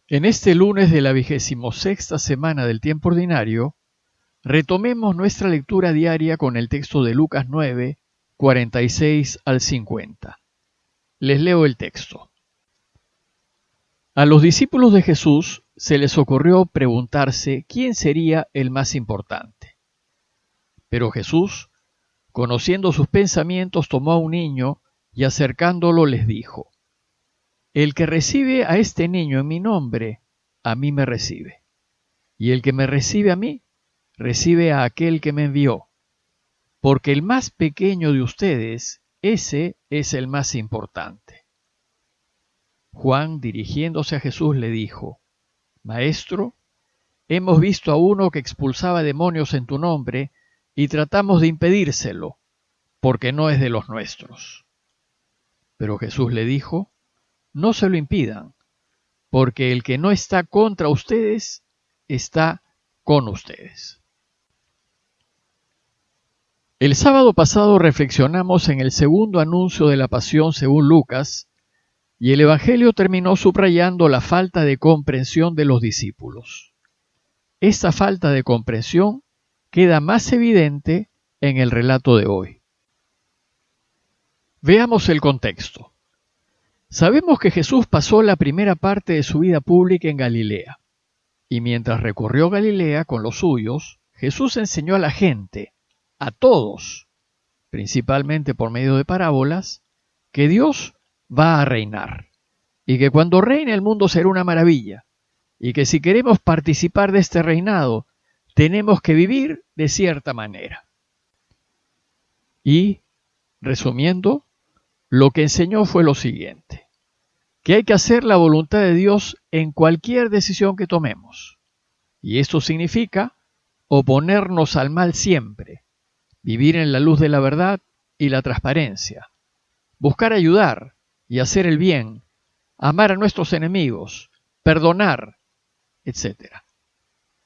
En este lunes de la 26ª semana del tiempo ordinario, retomemos nuestra lectura diaria con el texto de Lucas 9, 46 al 50. Les leo el texto. A los discípulos de Jesús se les ocurrió preguntarse quién sería el más importante. Pero Jesús, conociendo sus pensamientos, tomó a un niño y acercándolo les dijo: El que recibe a este niño en mi nombre, a mí me recibe. Y el que me recibe a mí, recibe a aquel que me envió. Porque el más pequeño de ustedes, ese es el más importante. Juan, dirigiéndose a Jesús, le dijo: Maestro, hemos visto a uno que expulsaba demonios en tu nombre y tratamos de impedírselo, porque no es de los nuestros. Pero Jesús le dijo: No se lo impidan, porque el que no está contra ustedes, está con ustedes. El sábado pasado reflexionamos en el segundo anuncio de la pasión según Lucas, y el Evangelio terminó subrayando la falta de comprensión de los discípulos. Esta falta de comprensión queda más evidente en el relato de hoy. Veamos el contexto. Sabemos que Jesús pasó la primera parte de su vida pública en Galilea, y mientras recorrió Galilea con los suyos, Jesús enseñó a la gente, a todos, principalmente por medio de parábolas, que Dios va a reinar, y que cuando reine el mundo será una maravilla, y que si queremos participar de este reinado, tenemos que vivir de cierta manera. Y, resumiendo, lo que enseñó fue lo siguiente: que hay que hacer la voluntad de Dios en cualquier decisión que tomemos. Y esto significa oponernos al mal siempre, vivir en la luz de la verdad y la transparencia, buscar ayudar y hacer el bien, amar a nuestros enemigos, perdonar, etc.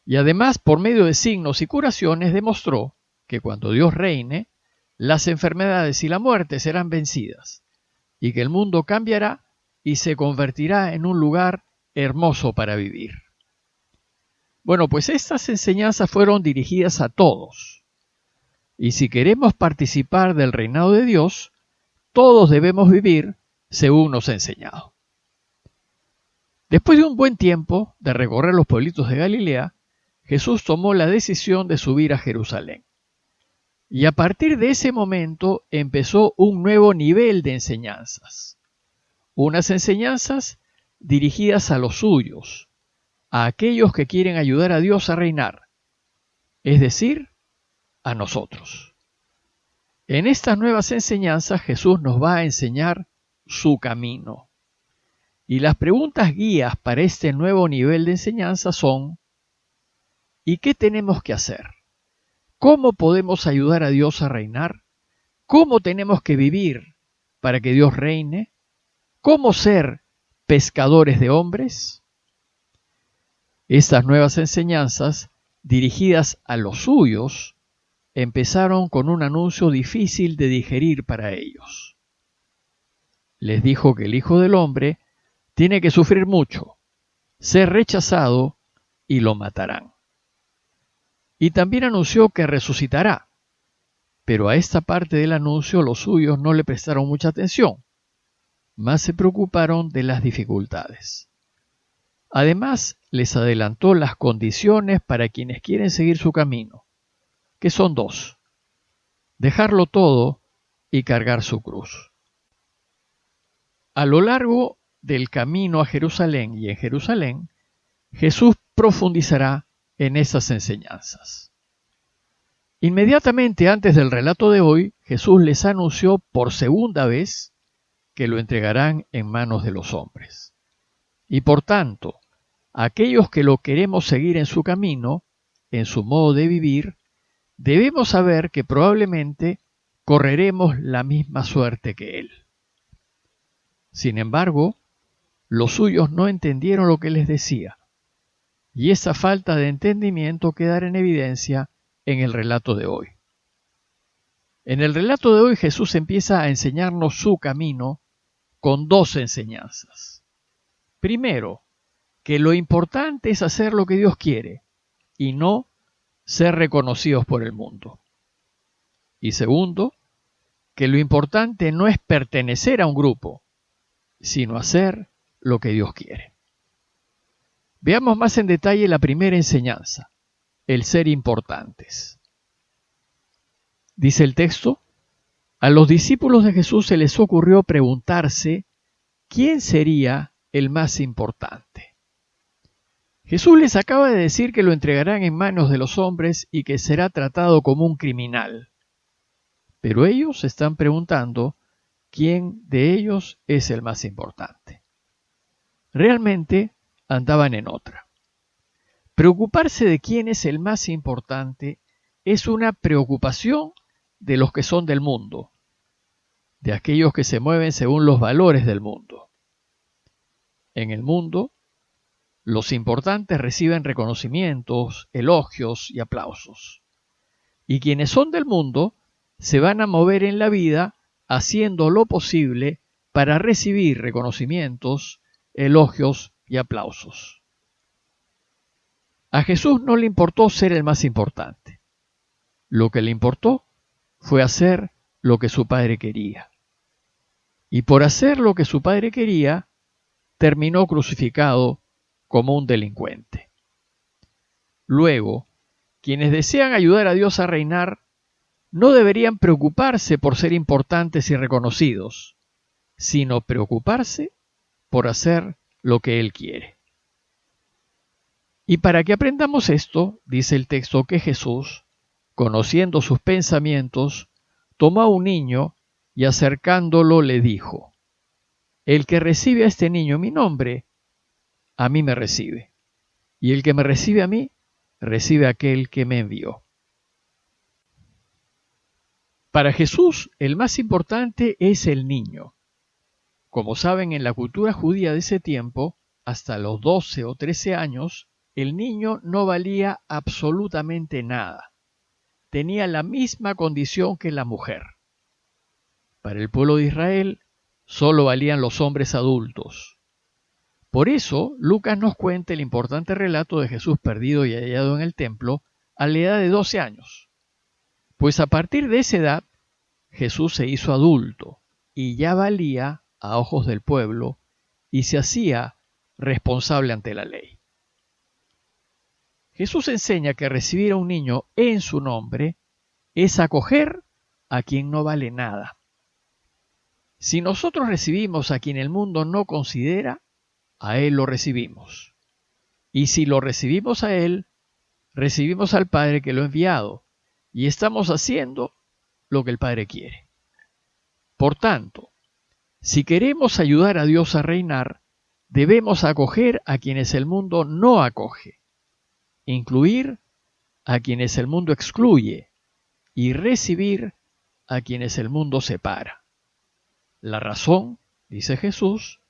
Y además, por medio de signos y curaciones, demostró que cuando Dios reine, las enfermedades y la muerte serán vencidas, y que el mundo cambiará y se convertirá en un lugar hermoso para vivir. Bueno, pues estas enseñanzas fueron dirigidas a todos. Y si queremos participar del reinado de Dios, todos debemos vivir según nos ha enseñado. Después de un buen tiempo de recorrer los pueblitos de Galilea, Jesús tomó la decisión de subir a Jerusalén. Y a partir de ese momento empezó un nuevo nivel de enseñanzas. Unas enseñanzas dirigidas a los suyos, a aquellos que quieren ayudar a Dios a reinar, es decir, a nosotros. En estas nuevas enseñanzas Jesús nos va a enseñar su camino. Y las preguntas guías para este nuevo nivel de enseñanza son: ¿y qué tenemos que hacer? ¿Cómo podemos ayudar a Dios a reinar? ¿Cómo tenemos que vivir para que Dios reine? ¿Cómo ser pescadores de hombres? Estas nuevas enseñanzas, dirigidas a los suyos, empezaron con un anuncio difícil de digerir para ellos. Les dijo que el Hijo del Hombre tiene que sufrir mucho, ser rechazado y lo matarán. Y también anunció que resucitará, pero a esta parte del anuncio los suyos no le prestaron mucha atención, más se preocuparon de las dificultades. Además, les adelantó las condiciones para quienes quieren seguir su camino, que son dos: dejarlo todo y cargar su cruz. A lo largo del camino a Jerusalén y en Jerusalén, Jesús profundizará en esas enseñanzas. Inmediatamente antes del relato de hoy, Jesús les anunció por segunda vez que lo entregarán en manos de los hombres. Y por tanto, aquellos que lo queremos seguir en su camino, en su modo de vivir, debemos saber que probablemente correremos la misma suerte que él. Sin embargo, los suyos no entendieron lo que les decía, y esa falta de entendimiento quedará en evidencia en el relato de hoy. En el relato de hoy Jesús empieza a enseñarnos su camino con dos enseñanzas. Primero, que lo importante es hacer lo que Dios quiere y no ser reconocidos por el mundo. Y segundo, que lo importante no es pertenecer a un grupo, sino hacer lo que Dios quiere. Veamos más en detalle la primera enseñanza, el ser importantes. Dice el texto: a los discípulos de Jesús se les ocurrió preguntarse quién sería el más importante. Jesús les acaba de decir que lo entregarán en manos de los hombres y que será tratado como un criminal. Pero ellos se están preguntando quién de ellos es el más importante. Realmente andaban en otra. Preocuparse de quién es el más importante es una preocupación de los que son del mundo, de aquellos que se mueven según los valores del mundo. En el mundo, los importantes reciben reconocimientos, elogios y aplausos. Y quienes son del mundo se van a mover en la vida haciendo lo posible para recibir reconocimientos, elogios y aplausos. A Jesús no le importó ser el más importante. Lo que le importó fue hacer lo que su Padre quería. Y por hacer lo que su Padre quería, terminó crucificado como un delincuente. Luego, quienes desean ayudar a Dios a reinar no deberían preocuparse por ser importantes y reconocidos, sino preocuparse por hacer lo que Él quiere. Y para que aprendamos esto, dice el texto que Jesús, conociendo sus pensamientos, tomó a un niño y acercándolo le dijo: el que recibe a este niño en mi nombre, a mí me recibe, y el que me recibe a mí, recibe a aquel que me envió. Para Jesús, el más importante es el niño. Como saben, en la cultura judía de ese tiempo, hasta los 12 o 13 años, el niño no valía absolutamente nada. Tenía la misma condición que la mujer. Para el pueblo de Israel, solo valían los hombres adultos. Por eso, Lucas nos cuenta el importante relato de Jesús perdido y hallado en el templo a la edad de 12 años. Pues a partir de esa edad, Jesús se hizo adulto y ya valía a ojos del pueblo y se hacía responsable ante la ley. Jesús enseña que recibir a un niño en su nombre es acoger a quien no vale nada. Si nosotros recibimos a quien el mundo no considera, a Él lo recibimos. Y si lo recibimos a Él, recibimos al Padre que lo ha enviado, y estamos haciendo lo que el Padre quiere. Por tanto, si queremos ayudar a Dios a reinar, debemos acoger a quienes el mundo no acoge, incluir a quienes el mundo excluye y recibir a quienes el mundo separa. La razón, dice Jesús,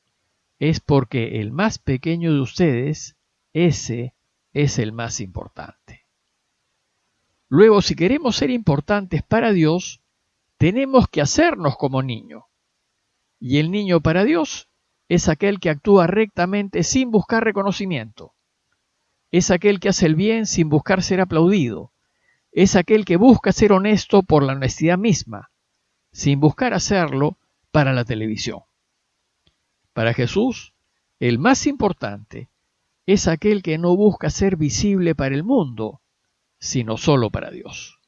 es porque el más pequeño de ustedes, ese es el más importante. Luego, si queremos ser importantes para Dios, tenemos que hacernos como niño. Y el niño para Dios es aquel que actúa rectamente sin buscar reconocimiento. Es aquel que hace el bien sin buscar ser aplaudido. Es aquel que busca ser honesto por la honestidad misma, sin buscar hacerlo para la televisión. Para Jesús, el más importante es aquel que no busca ser visible para el mundo, sino solo para Dios.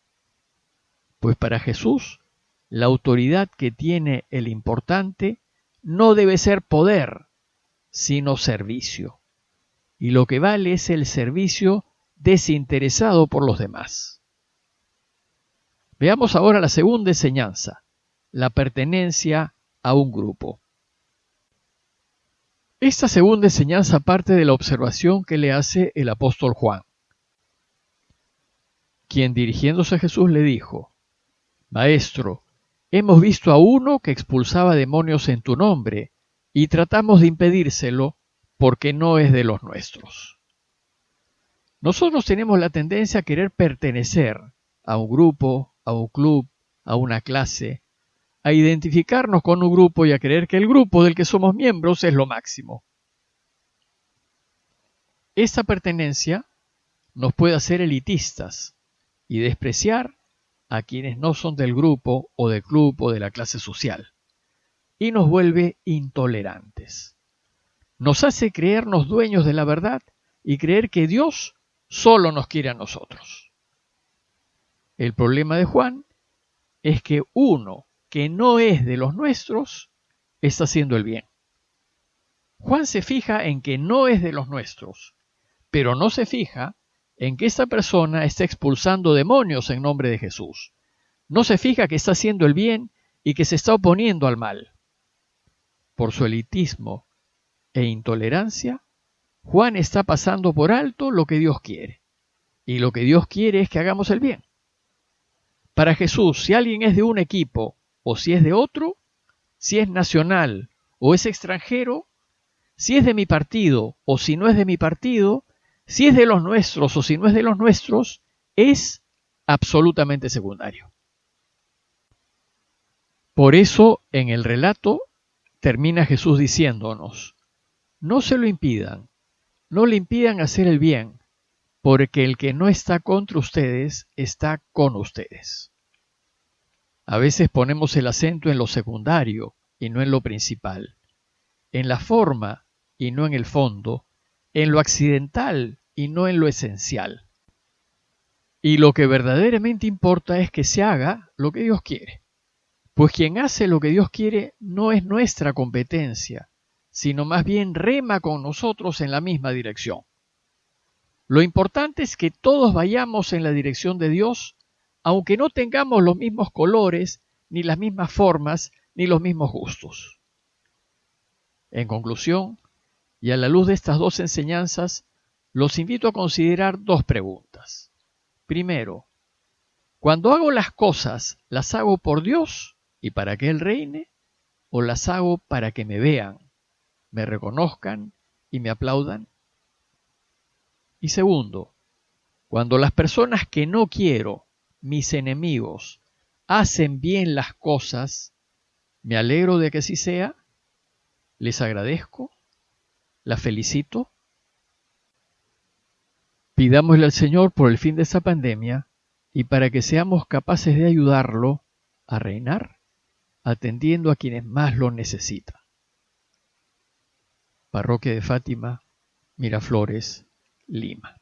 Pues para Jesús, la autoridad que tiene el importante no debe ser poder, sino servicio. Y lo que vale es el servicio desinteresado por los demás. Veamos ahora la segunda enseñanza, la pertenencia a un grupo. Esta segunda enseñanza parte de la observación que le hace el apóstol Juan, quien dirigiéndose a Jesús le dijo: Maestro, hemos visto a uno que expulsaba demonios en tu nombre y tratamos de impedírselo porque no es de los nuestros. Nosotros tenemos la tendencia a querer pertenecer a un grupo, a un club, a una clase, a identificarnos con un grupo y a creer que el grupo del que somos miembros es lo máximo. Esa pertenencia nos puede hacer elitistas y despreciar a quienes no son del grupo o del club o de la clase social, y nos vuelve intolerantes. Nos hace creernos dueños de la verdad y creer que Dios solo nos quiere a nosotros. El problema de Juan es que uno que no es de los nuestros está haciendo el bien. Juan se fija en que no es de los nuestros, pero no se fija en que esa persona está expulsando demonios en nombre de Jesús. No se fija que está haciendo el bien y que se está oponiendo al mal. Por su elitismo e intolerancia, Juan está pasando por alto lo que Dios quiere. Y lo que Dios quiere es que hagamos el bien. Para Jesús, si alguien es de un equipo o si es de otro, si es nacional o es extranjero, si es de mi partido o si no es de mi partido, si es de los nuestros o si no es de los nuestros, es absolutamente secundario. Por eso, en el relato, termina Jesús diciéndonos, no se lo impidan, no le impidan hacer el bien, porque el que no está contra ustedes está con ustedes. A veces ponemos el acento en lo secundario y no en lo principal, en la forma y no en el fondo, en lo accidental y no en lo esencial. Y lo que verdaderamente importa es que se haga lo que Dios quiere. Pues quien hace lo que Dios quiere no es nuestra competencia, sino más bien rema con nosotros en la misma dirección. Lo importante es que todos vayamos en la dirección de Dios, aunque no tengamos los mismos colores, ni las mismas formas, ni los mismos gustos. En conclusión, y a la luz de estas dos enseñanzas, los invito a considerar dos preguntas. Primero, cuando hago las cosas, ¿las hago por Dios y para que Él reine? ¿O las hago para que me vean, me reconozcan y me aplaudan? Y segundo, cuando las personas que no quiero, mis enemigos, hacen bien las cosas, ¿me alegro de que así sea? ¿Les agradezco? ¿Las felicito? Pidámosle al Señor por el fin de esta pandemia y para que seamos capaces de ayudarlo a reinar, atendiendo a quienes más lo necesitan. Parroquia de Fátima, Miraflores, Lima.